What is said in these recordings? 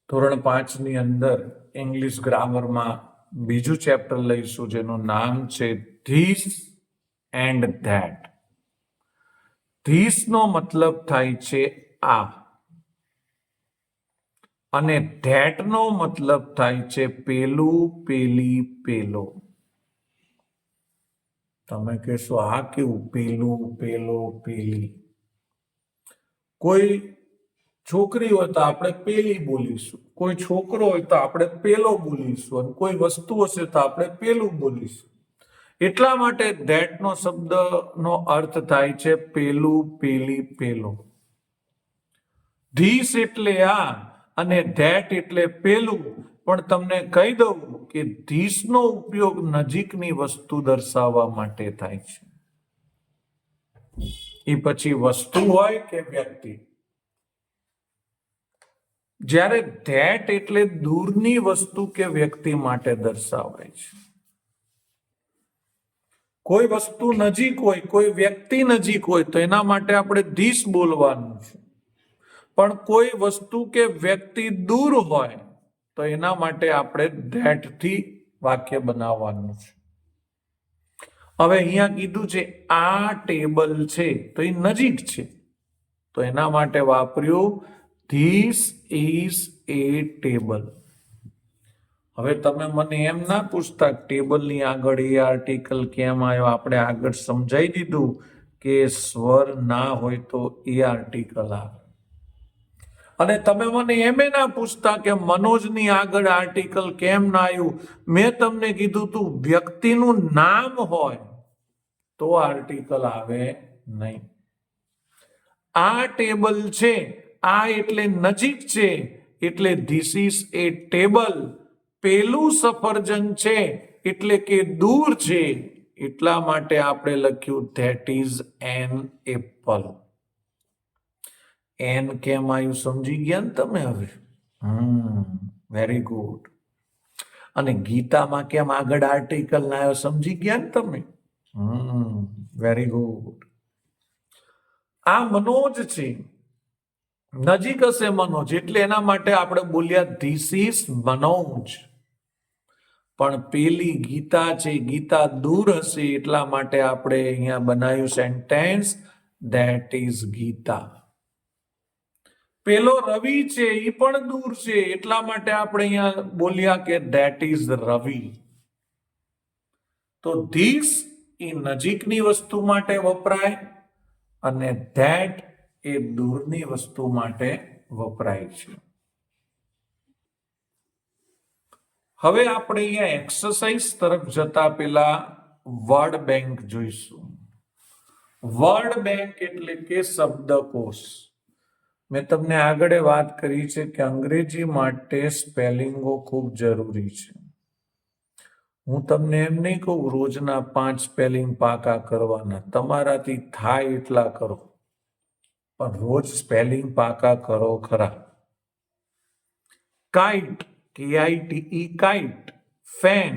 ધોરણ 5 ની અંદર ઇંગ્લિશ ગ્રામરમાં બીજું ચેપ્ટર લઈશું જેનું નામ છે ધીસ એન્ડ ધેટ. ધીસ નો મતલબ થાય છે આ અને ધેટ નો મતલબ થાય છે પેલું, પેલી, પેલો. તમે કહેશો આ કેવું પેલું, પેલો, પેલી? કોઈ છોકરી હોય તો આપણે પેલી બોલીશું, કોઈ છોકરો હોય તો આપણે પેલો બોલીશું, અને કોઈ વસ્તુ હશે તો આપણે પેલું બોલીશું. એટલા માટે ધેટ નો શબ્દનો અર્થ થાય છે પેલું, પેલી, પેલો. ધીસ એટલે આ અને ધેટ એટલે પેલું. પણ તમને કહી દઉં કે ધીસ નો ઉપયોગ નજીકની વસ્તુ દર્શાવવા માટે થાય છે. એ પછી વસ્તુ હોય કે વ્યક્તિ. જ્યારે ધેટ એટલે દૂરની વસ્તુ કે વ્યક્તિ માટે દર્શાવાય છે. કોઈ વસ્તુ નજીક હોય, કોઈ વ્યક્તિ નજીક હોય તો એના માટે આપણે ધીસ બોલવાનું છે. પણ કોઈ વસ્તુ કે વ્યક્તિ દૂર હોય તો એના માટે આપણે ધેટ થી વાક્ય બનાવવાનું છે. હવે અહીંયા કીધું છે આ ટેબલ છે તો એ નજીક છે, તો એના માટે વાપર્યું ધીસ ઇઝ એ ટેબલ. હવે તમે મને એમ ના પૂછતા ટેબલની આગળ એ આર્ટિકલ કેમ આવ્યો. આપણે આગળ સમજાઈ દીધું કે સ્વર ના હોય તો એ આર્ટિકલ આવે. અને તમે મને એમ ના પૂછતા કે મનોજની આગળ આર્ટિકલ કેમ ના આવ્યું. મેં તમને કીધું તું વ્યક્તિનું નામ હોય તો આર્ટિકલ આવે નહીં. આ ટેબલ છે, આ એટલે નજીક છે, એટલે ધીસ ઇઝ એ ટેબલ. પેલું સફરજન છે એટલે કે દૂર છે, એટલા માટે આપણે લખ્યું that is an apple. An કેમ આવ્યું સમજી ગયા ને તમે હવે? Very good. અને ગીતામાં કેમ આગળ આર્ટિકલ ના આવ્યો સમજી ગયા ને તમે? Very good. આ મનોજ છે, નજીક હશે મનોજ, એટલે એના માટે આપણે બોલ્યા ધીસ ઇઝ મનોજ. પણ પેલી ગીતા છે, ગીતા દૂર હશે, એટલા માટે આપણે અહીંયા બનાવ્યું સેન્ટેન્સ ધેટ ઇઝ ગીતા. પેલો રવિ છે એ પણ દૂર છે, એટલા માટે આપણે અહીંયા બોલ્યા કે ધેટ ઇઝ રવિ. તો ધીસ એ નજીકની વસ્તુ માટે વપરાય અને ધેટ એ દૂરની વસ્તુ માટે વપરાય છે. હવે આપણે અહીંયા એક્સરસાઇઝ તરફ જતા પહેલા વર્ડ બેંક જોઈશું. વર્ડ બેંક એટલે કે શબ્દકોશ. મેં તમને આગળ વાત કરી છે કે અંગ્રેજી માટે સ્પેલિંગો ખૂબ જરૂરી છે. હું તમને એમ નહીં કહું રોજના 5 સ્પેલિંગ પાકા કરવાના, તમારાથી થાય એટલા કરો, પણ રોજ સ્પેલિંગ પાકા કરો ખરા. Kite, KITE kite. Fan,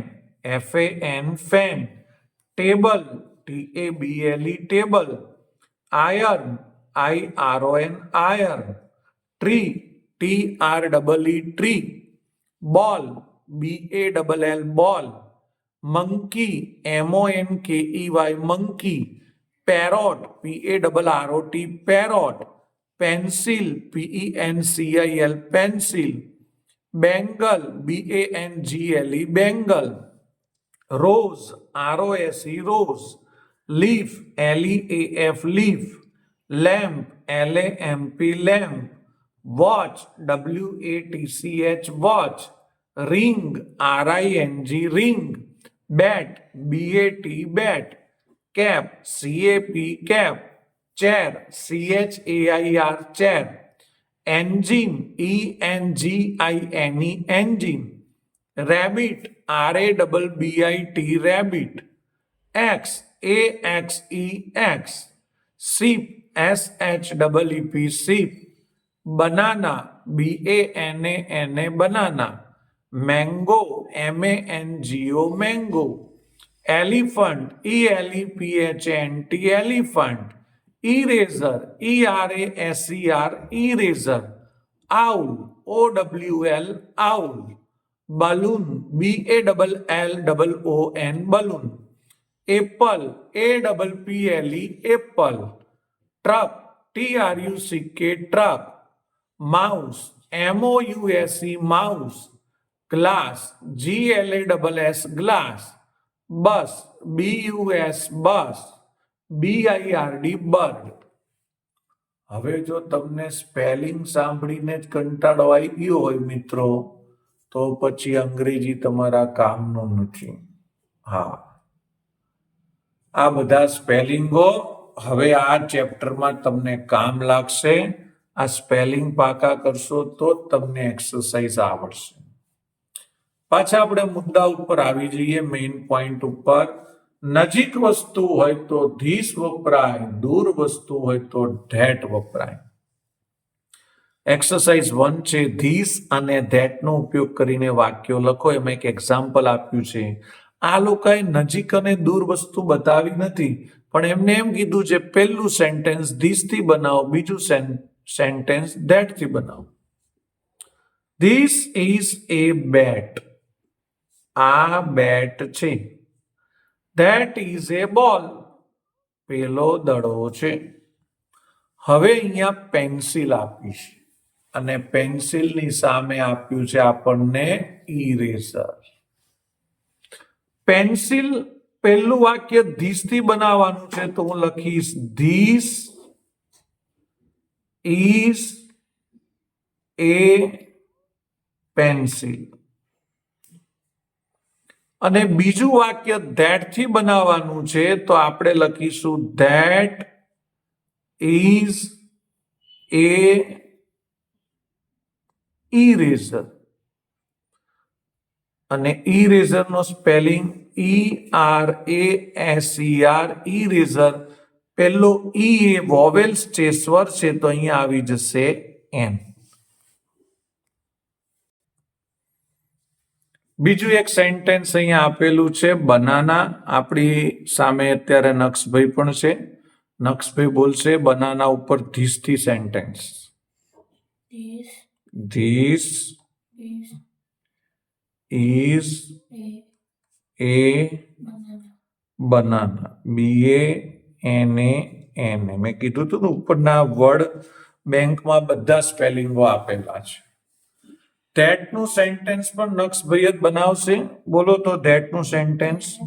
FAN fan. Table, TABLE table. Iron, IRON iron. Tree, TREE tree. Ball, BALL ball. Monkey, MONKEY monkey. Parrot, PARROT parrot. Pencil, PENCIL pencil. Bangle, BANGLE bangle. Rose, ROSE rose. Leaf, LEAF leaf. Lamp, LAMP lamp. Watch, WATCH watch. Ring, RING ring. Bat, BAT bat. Cap, CAP cap. Chair, CHAIR chair. Engine, ENGINE engine. Rabbit, RABBIT rabbit. Axe, AXE axe. Sheep, SHEEP ship. Banana, BANANA banana. Mango, MANGO mango. Elephant, ELEPHANT elephant. Eraser, ERASER eraser. owl, OWL, owl. Balloon, BALLON, balloon. Apple, APPLE, apple. Truck, TRUCK, truck. Mouse, MOUSE, mouse. Glass, GLASS, glass. Bus, BUS, bus. BIRD, bird. હવે જો તમને spelling સાંભળીને જ કંટાળો આવી ગયો હોય મિત્રો, તો પછી અંગ્રેજી તમારા કામનું નથી. હા, આ બધા સ્પેલિંગો હવે આ ચેપ્ટરમાં તમને કામ લાગશે. આ સ્પેલિંગ પાકા કરશો તો જ તમને એક્સરસાઇઝ આવડશે. પાછા આપણે મુદ્દા ઉપર આવી જઈએ, મેઇન પોઈન્ટ ઉપર. નજીક વસ્તુ હોય તો ધીસ વપરાય, દૂર વસ્તુ હોય તો ધેટ વપરાય. એક્સરસાઇઝ 1 છે, ધીસ અને ધેટ નો ઉપયોગ કરીને વાક્યો લખો. એમાં એક એક્ઝામ્પલ આપ્યું છે. આ લોકોએ નજીક અને દૂર વસ્તુ બતાવી નથી, પણ એમને એમ કીધું છે પહેલું સેન્ટેન્સ ધીસ થી બનાવો, બીજું સેન્ટેન્સ ધેટ થી બનાવો. ધીસ ઇઝ એ બેટ. આ બેટ છે. ધેટ ઇઝ એ બોલ. પેલો દડો છે. હવે અહીંયા પેન્સિલ આપી છે અને પેન્સિલની સામે આપ્યું છે આપણને ઇરેઝર. પેન્સિલ પહેલું વાક્ય ધીસ થી બનાવવાનું છે, તો હું લખીશ ધીસ ઇઝ એ પેન્સિલ. અને બીજું વાક્ય ધેટ થી બનાવવાનું છે, તો આપણે લખીશું ધેટ ઇઝ એ ઇરેઝર. અને ઇરેઝર નો સ્પેલિંગ ERASER, ઇરેઝર. પહેલો ઈ એ વોવેલ્સ છે, સ્વર છે, તો અહીંયા આવી જશે એન. બીજું એક સેન્ટેન્સ અહીંયા આપેલું છે બનાના. આપણી સામે અત્યારે નક્ષભાઈ પણ છે. નક્ષભાઈ બોલશે બનાના ઉપર ધીસ થી sentence. This is A banana. BANANA. મેં કીધું હતું ને ઉપરના વર્ડ બેંકમાં બધા સ્પેલિંગો આપેલા છે. ધેટ નું સેન્ટેન્સ પણ નક્ષભાઈ જ બનાવશે. બોલો તો ધેટ નું sentence.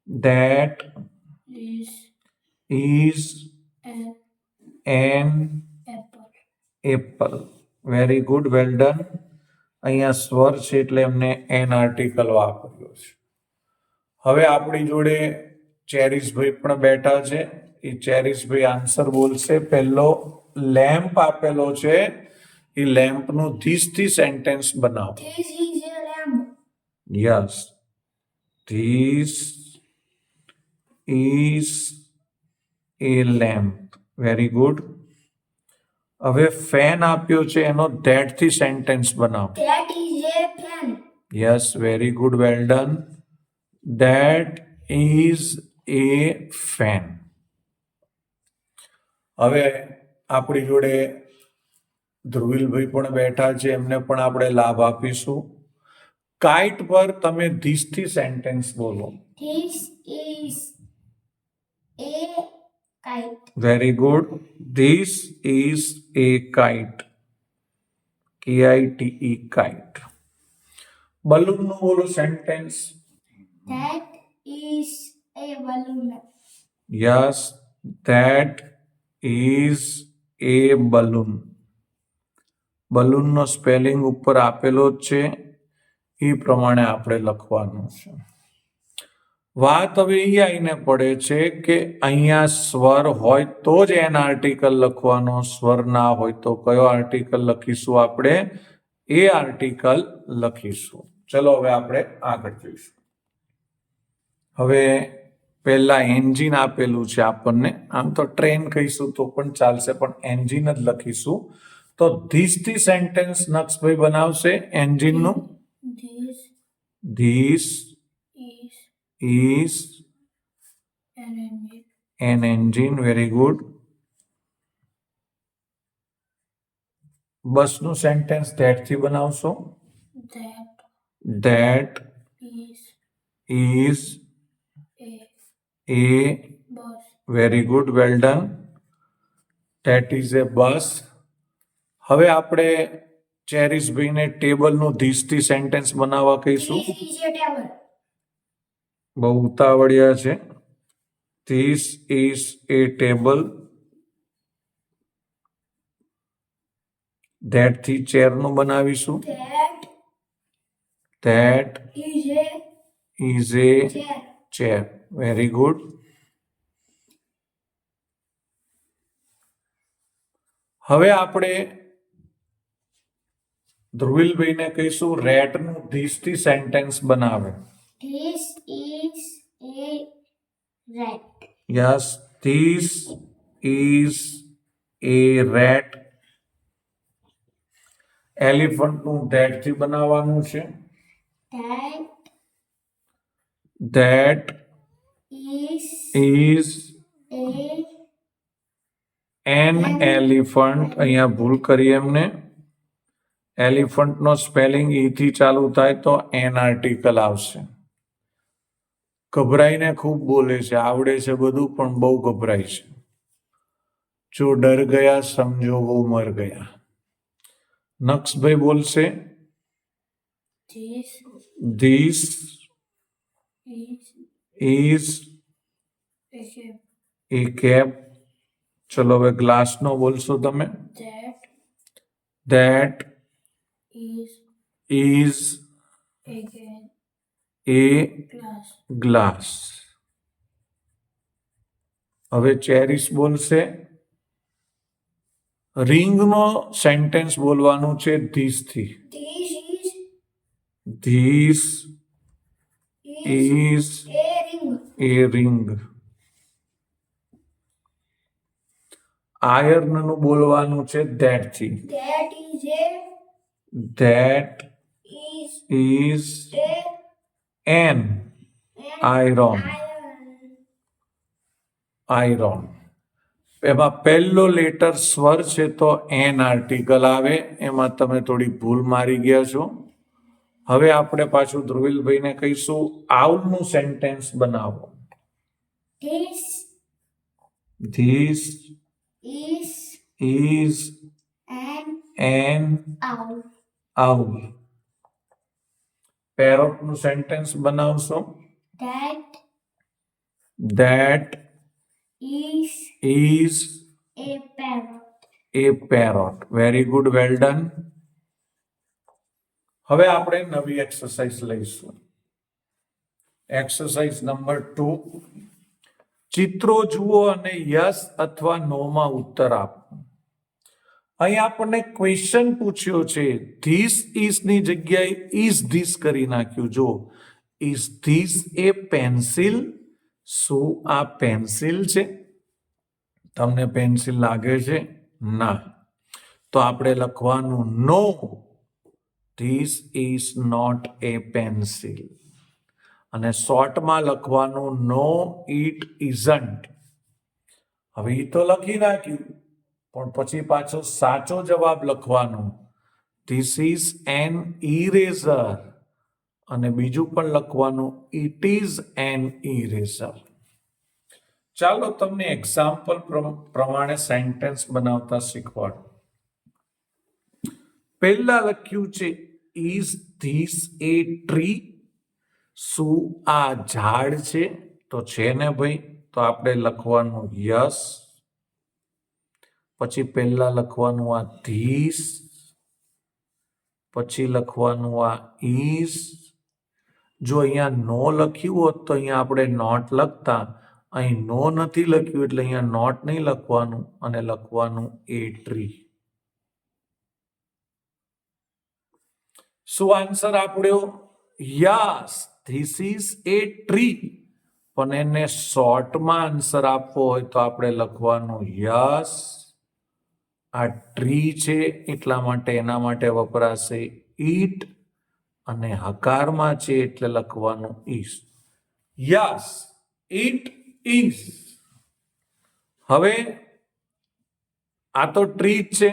That is an Apple. Very good, well done. અહીંયા સ્વર છે એટલે એમને એન આર્ટિકલ વાપર્યો છે. હવે આપણી જોડે ચેરીશભાઈ પણ બેઠા છે. એ ચેરીશભાઈ આન્સર બોલશે. પહેલો લેમ્પ આપેલો છે, એ લેમ્પ નું ધીસ થી સેન્ટેન્સ બનાવો. Yes, this is A lamp. Very good. હવે ફેન આપ્યો છે, એનો ધેટ થી સેન્ટેન્સ બનાવો. That is A fan. Yes, very good, well done. That is A fan. હવે આપણી જોડે ધ્રુવીલભાઈ પણ બેઠા છે, એમને પણ આપણે લાભ આપીશું. કાઇટ પર તમે ધીસ થી સેન્ટેન્સ બોલો. This is a kite. Very good. This is a kite. KITE, kite. Balloon નું બોલો sentence. That is a balloon. Yes, that is a balloon. Balloon નો સ્પેલિંગ ઉપર આપેલો જ છે, એ પ્રમાણે આપણે લખવાનું છે. વાત હવે એ આવીને પડે છે કે અહીંયા સ્વર હોય તો જ એન આર્ટિકલ લખવાનો, સ્વર ના હોય તો કયો આર્ટિકલ લખીશું આપણે? એ આર્ટિકલ લખીશું. ચલો હવે આપણે આગળ જઈશું. હવે પહેલા એન્જિન આપેલું છે આપણને. આમ તો ટ્રેન કહીશું તો પણ ચાલશે, પણ એન્જિન જ લખીશું. તો ધીસ થી સેન્ટેન્સ નક્ષભાઈ બનાવશે એન્જિનનું. This is an engine. Very good. બસનું સેન્ટેન્સ ધેટ થી બનાવશો. That that is is a a bus. Very good, well done. That is a bus. હવે આપણે ચેરીશભાઈને ટેબલનું ધીસ થી સેન્ટેન્સ બનાવવા કહીશું. This is a table. બહુ ઉતાવળિયા છે. This is a table. That થી ચેરનું બનાવીશું. That that is a is a chair. Chair. Very good. હવે આપણે ધ્રુવીલભાઈને કહીશું રેટનું ધીસ થી સેન્ટેન્સ બનાવે. This is a rat. Yes, this is a rat. એલિફન્ટનું ધેટ થી બનાવવાનું છે. That that is is a an elephant. અહીંયા ભૂલ કરી એમને. એલિફન્ટનો સ્પેલિંગ ઈ થી ચાલુ થાય તો એન આર્ટિકલ આવશે. ગભરાઈને ખૂબ બોલે છે, આવડે છે બધું પણ બહુ ગભરાય છે. જો ડર ગયા સમજો વો મર ગયા. નક્ષભાઈ બોલશે. this this is is a shape. A cap. ચલો હવે ગ્લાસનો બોલશો તમે. That that is is again a glass. Glass. હવે ચેરીશ બોલશે. રિંગનો સેન્ટેન્સ બોલવાનું છે ધીસ થી. This this is is a ring. A ring. આયર્નનું બોલવાનું છે ધેટ થી. That is that is a an iron. iron. એમાં પહેલો લેટર સ્વર છે તો એન આર્ટિકલ આવે. એમાં તમે થોડી ભૂલ મારી ગયા છો. હવે આપણે પાછું ધ્રુવીલભાઈને કહીશું આઉલનું સેન્ટેન્સ બનાવો. This this is is an an owl. Owl. પેરોટનું સેન્ટેન્સ બનાવશો. That that is is a parrot. A parrot. Very good, well done. હવે આપણે નવી એક્સરસાઇઝ લઈશું. Exercise number 2. ચિત્રો જુઓ અને યસ અથવા નો માં ઉત્તર આપો. અહીં આપણને ક્વેશ્ચન પૂછ્યો છે. ધીસ ઇઝ ની જગ્યાએ ઇઝ ધીસ કરી નાખ્યું. જો ઇઝ ધીસ એ પેન્સિલ? શું આ પેન્સિલ છે? તમને પેન્સિલ લાગે છે? ના. તો આપણે લખવાનું no, this is not a pencil. અને શોર્ટમાં લખવાનું નો ઇટ ઇઝન્ટ. હવે એ તો લખી નાખ્યું પણ પછી પાછો સાચો જવાબ લખવાનો. This is N eraser. અને બીજું પણ લખવાનું ઇટ ઇઝ એન ઇરેઝર. ચાલો તમને એક્ઝામ્પલ પ્રમાણે સેન્ટેન્સ બનાવતા શીખવાડું. પહેલા લખ્યું છે ઇઝ ધીસ એ ટ્રી? શું આ ઝાડ છે? તો છે ને ભાઈ, તો આપણે લખવાનું યસ. પછી પહેલા લખવાનું આ ધીસ, પછી લખવાનું આ ઇઝ. જો અહીંયા નો લખ્યું હોત તો અહીંયા આપણે નોટ લખતા. અહીં નો નથી લખ્યું એટલે અહીંયા નોટ નહીં લખવાનું અને લખવાનું એ ટ્રી. શું આન્સર આપણો? Yes, this is a tree. પણ એને શોર્ટમાં આન્સર આપવો હોય તો આપણે લખવાનું યસ. આ ટ્રી છે એટલા માટે એના માટે વપરાશે ઈટ. અને હકારમાં છે એટલે લખવાનું ઇઝ. Yes, it is. હવે આ તો ટ્રી જ છે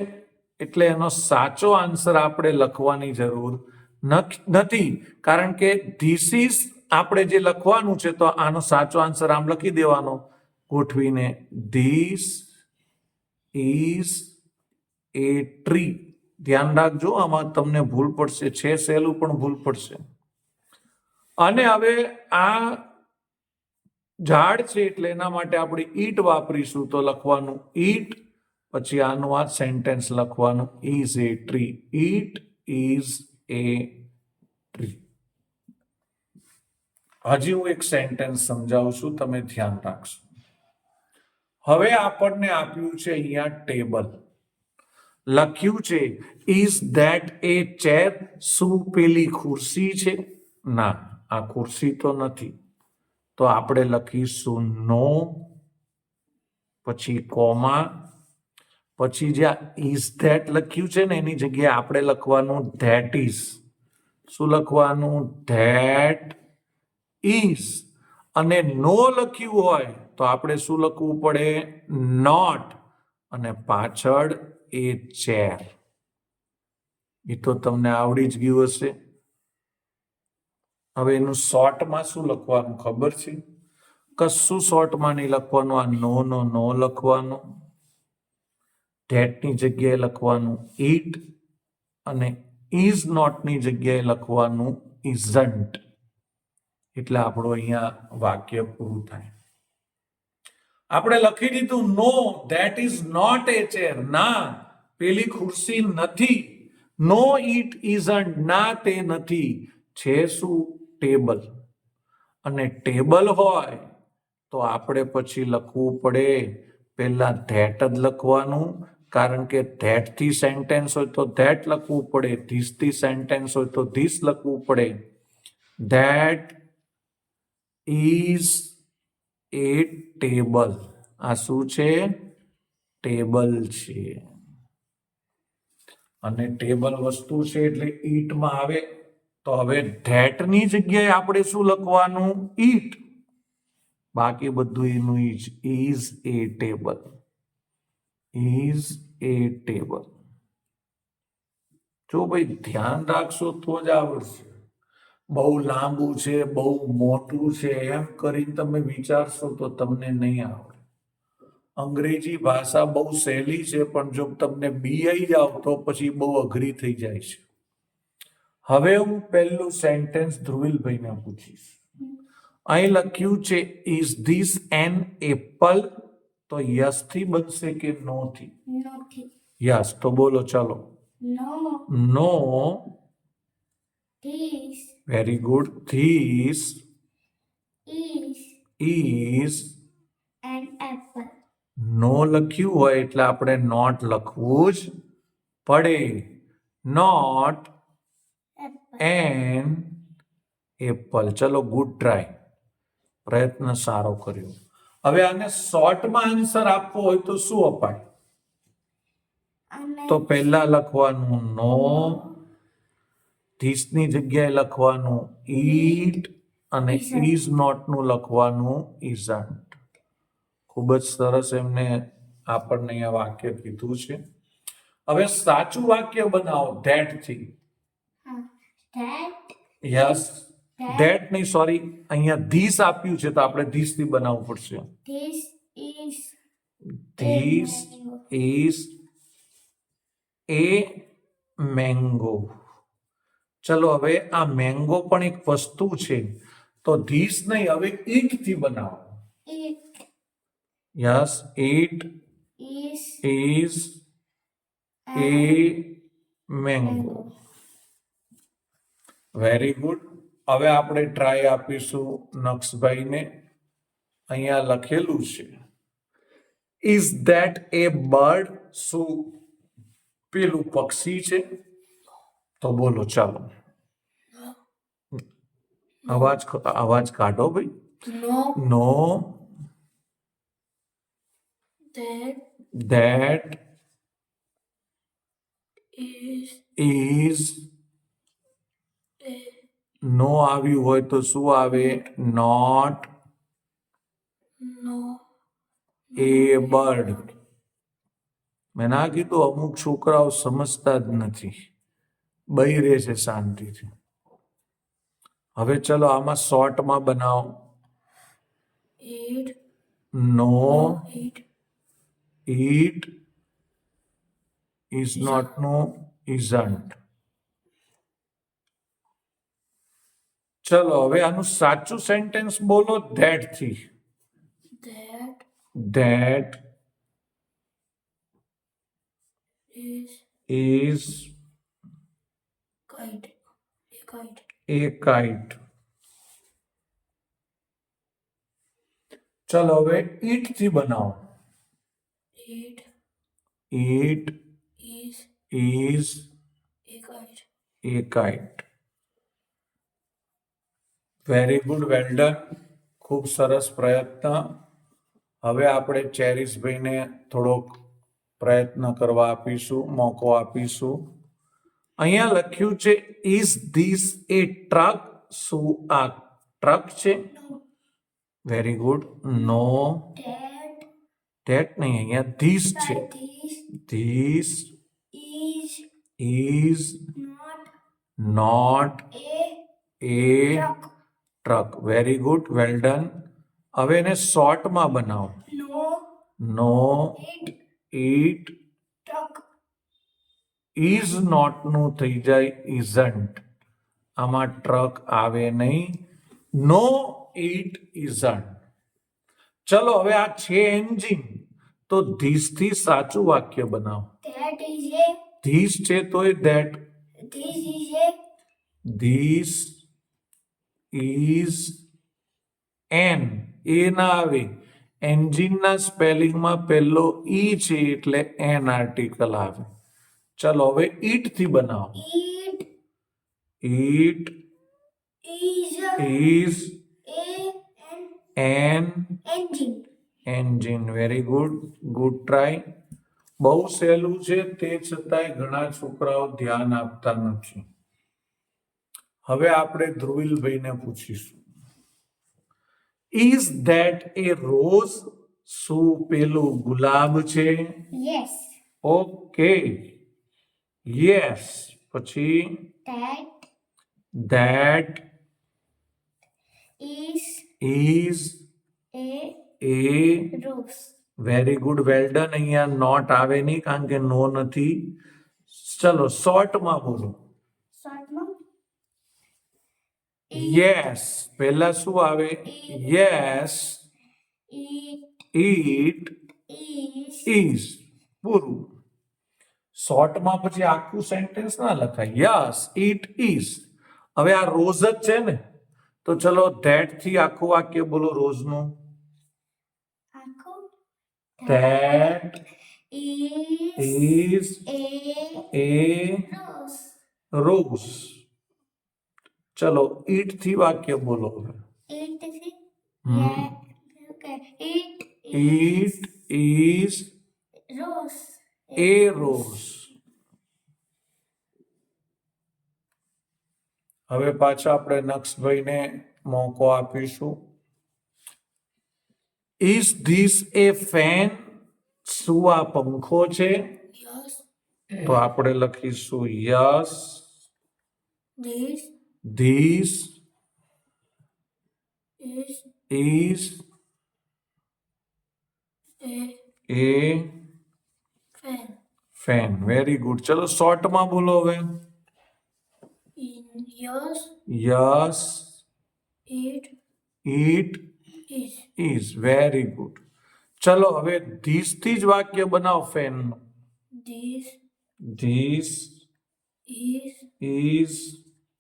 એટલે એનો સાચો આન્સર આપણે લખવાની જરૂર નથી, કારણ કે ધીસ ઇઝ આપણે જે લખવાનું છે તો આનો સાચો આન્સર આમ લખી દેવાનો ગોઠવીને, ધીસ ઇઝ એ ટ્રી. ધ્યાન રાખજો, આમાં તમને ભૂલ પડશે, છે સહેલું પણ ભૂલ પડશે. અને હવે આ ઝાડ છે એટલે એના માટે આપણે ઈટ વાપરીશું, તો લખવાનું ઈટ, પછી આનું આ સેન્ટેન્સ લખવાનું is a tree. It is a tree. હજી હું એક સેન્ટેન્સ સમજાવું છું, તમે ધ્યાન રાખશો. હવે આપણને આપ્યું છે અહીંયા ટેબલ, લખ્યું છે ઇઝ ધેટ એ ચેર. શું પેલી ખુરશી છે? ના, આ ખુરશી તો નથી. તો આપણે લખીશું નો, પછી કોમા, પછી જ્યાં ઇઝ ધેટ લખ્યું છે ને એની જગ્યાએ આપણે લખવાનું ધેટ ઇઝ. શું લખવાનું? That is. અને નો લખ્યું હોય તો આપણે શું લખવું પડે? નોટ. અને પાછળ એ ચેર. એ તો તમને આવડી જ ગયું હશે. હવે એનું શોર્ટમાં શું લખવાનું ખબર છે? કશું શોર્ટમાં નહીં લખવાનું. આ નો લખવાનો, ધેટની જગ્યાએ લખવાનું ઈટ, અને ઇઝ નોટની જગ્યાએ લખવાનું ઇઝન્ટ. એટલે આપણું અહીંયા વાક્ય પૂરું થાય. આપણે લખી દીધું no, that is not a chair. ના, પેલી ખુરશી નથી. No, it isn't. ના, તે નથી. છે શું? ટેબલ. અને ટેબલ હોય તો આપણે પછી લખવું પડે પહેલા ધેટ જ લખવાનું, કારણ કે ધેટ થી સેન્ટેન્સ હોય તો ધેટ લખવું પડે, ધીસ થી સેન્ટેન્સ હોય તો ધીસ લખવું પડે. That is a table. આ શું છે? ટેબલ છે. અને ટેબલ વસ્તુ છે એટલે ઈટમાં આવે. તો હવે ધેટની જગ્યાએ આપણે શું લખવાનું? ઈટ. બાકી બધું એનું is a table. Is a table. જો ભાઈ ધ્યાન રાખશો તો જ આવડશે. બહુ લાંબુ છે, બહુ મોટું છે એમ કરીને તમે વિચારશો તો તમને નહીં આવડે. અંગ્રેજી ભાષા બહુ સહેલી છે, પણ જો તમને બીઆઈ જાવ તો પછી બહુ અઘરી થઈ જાય છે. હવે હું પહેલું સેન્ટેન્સ ધ્રુવીલભાઈને પૂછીશ. અહીં લખ્યું છે ઇઝ ધીસ એન એપલ. તો યસ થી બનશે કે નો થી? નથી. યસ. તો બોલો ચાલો. No. No. This very good. This is is. An apple. No લખ્યું હોય એટલે આપણે નોટ લખવું જ પડે. Not apple. An apple. ચલો, ગુડ ટ્રાય. પ્રયત્ન સારો કર્યો. હવે આને શોર્ટમાં આન્સર આપવો હોય તો શું અપાય? અને તો પહેલા લખવાનું નો, ધીસની જગ્યાએ લખવાનું ઈટ, અને ઇઝ નોટ નું લખવાનું ઇઝન્ટ. ખૂબ જ સરસ એમને આપણને અહીંયા વાક્ય કીધું છે. હવે સાચું વાક્ય બનાવો ધેટ થી. That yes. ધેટ નહીં, સોરી, અહીંયા ધીસ આપ્યું છે તો આપણે ધીસ થી બનાવવું પડશે. This is this is a mango. ચલો, હવે આ મેંગો પણ એક વસ્તુ છે, તો ધીસ નહીં, હવે ઈટ થી બનાવો. It yes. It is a mango. Very good. હવે આપણે ટ્રાય આપીશું નક્ષભાઈને. અહીંયા લખેલું છે ઇઝ ધેટ એ બર્ડ. શું પેલું પક્ષી છે? તો બોલો ચાલો. અવાજ કાઢો ભાઈ. નો. નો. That is. નો આવ્યું હોય તો શું આવે? Not a bird. મેં ના કીધું અમુક છોકરાઓ સમજતા જ નથી, બઈ રહે છે શાંતિથી. હવે ચલો આમાં શોર્ટમાં બનાવો. Eat. No, Eat. It, is not no, isn't. ચલો હવે આનું સાચું સેન્ટેન્સ બોલો ધેટ થી. That that is is kite. A kite. A kite. ચલો હવે ઈટ થી બનાવો. It it is is a kite. A kite. Very good, well done. ખૂબ સરસ પ્રયત્ન. હવે આપણે ચેરીશભાઈને થોડોક પ્રયત્ન કરવા આપીશું, મોકો આપીશું. અહીંયા લખ્યું છે ઇઝ ધીસ એ ટ્રક? શું આ ટ્રક છે? No. Very good. No, That that નહીં, અહીંયા ધીસ છે. this this is is not not a a truck. Truck. Very good, well done. હવે એને શોર્ટમાં બનાવો. No. No, It it, truck. Is not નું થઈ જાય ઇઝન્ટ. આમાં ટ્રક આવે નહીં. No, it, isn't. ચલો હવે આ છે એન્જિન, તો ધીસ થી સાચું વાક્ય બનાવો. That is a. ધીસ છે તો a that. This is a. This is an. A ના આવે. એન્જિનના સ્પેલિંગમાં પહેલો ઈ છે એટલે એન આર્ટિકલ આવે. ચલો હવે ઈટ થી બનાવો. It it is is an an engine. Engine. Very good, good try. બહુ સહેલું છે, તે છતાંય ઘણા છોકરાઓ ધ્યાન આપતા નથી. હવે આપણે ધ્રુવિલભાઈને પૂછીશું. Is that a rose? શું પેલું ગુલાબ છે? Yes. Okay, yes. પછી That that is is a a. rose. Very good, well done. અહીંયા નોટ આવે નહીં કારણ કે નો નથી. ચલો શોર્ટમાં બોલો. Short mom. યસ પહેલા શું આવે? Yes It it is is. પૂરું. શોર્ટમાં પછી આખું સેન્ટેન્સ ના લખાય. Yes it is. હવે આ રોઝ જ છે ને, તો ચલો ધેટ થી આખું વાક્ય બોલો રોઝનું. Akko. That is is a a rose. Rose. ચલો ઈટ થી વાક્ય બોલો હવે. It is Hmm. yeah. Okay. It is it is rose. A rose. હવે પાછા આપણે નક્ષભાઈને મોકો આપીશું. Is this a fan? શું આ પંખો છે? Yes. તો આપણે લખીશું yes This this is is a a fan. Fan. Very good. ચલો શોર્ટમાં બોલો હવે. Yes. Yes It it is is. Very good. ચલો હવે ધીસ થી જ વાક્ય બનાવો ફેનનું. this this is is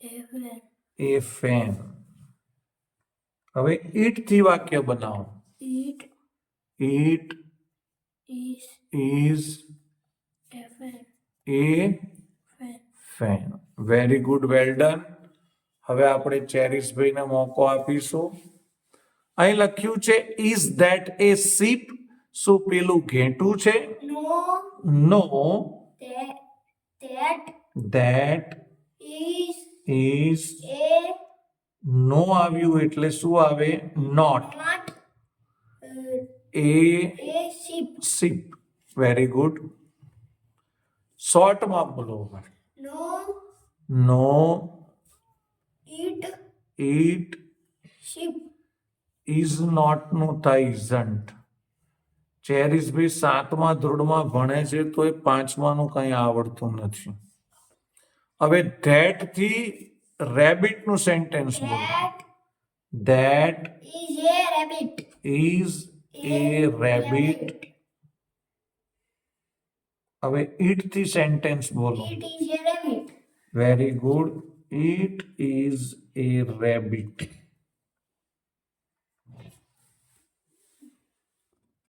a fan. A fan. હવે ઈટ થી વાક્ય બનાવો. It it is is a fan. A Fan. Fan. Very good, well done. હવે આપણે ચેરીશભાઈને મોકો આપીશું. અહીં લખ્યું છે ઇઝ ધેટ એ શીપ? શું પેલું ઘેટું છે? No. No, That that is is. a no આવ્યું એટલે શું આવે? Not. not a a sheep. Sheep. Very good. શોર્ટમાં બોલો. No. No Eat. It Sheep. Is not નું થાય ઇઝન્ટ. ચેરીશભાઈ 7મા ધોરણમાં ભણે છે તો એ 5માનું કંઈ આવડતું નથી. હવે ધેટ થી રેબિટ નું સેન્ટેન્સ બોલો. That that is a rabbit. Is A rabbit. હવે ઈટ થી સેન્ટેન્સ બોલો. It is a rabbit. Very good. It is A rabbit.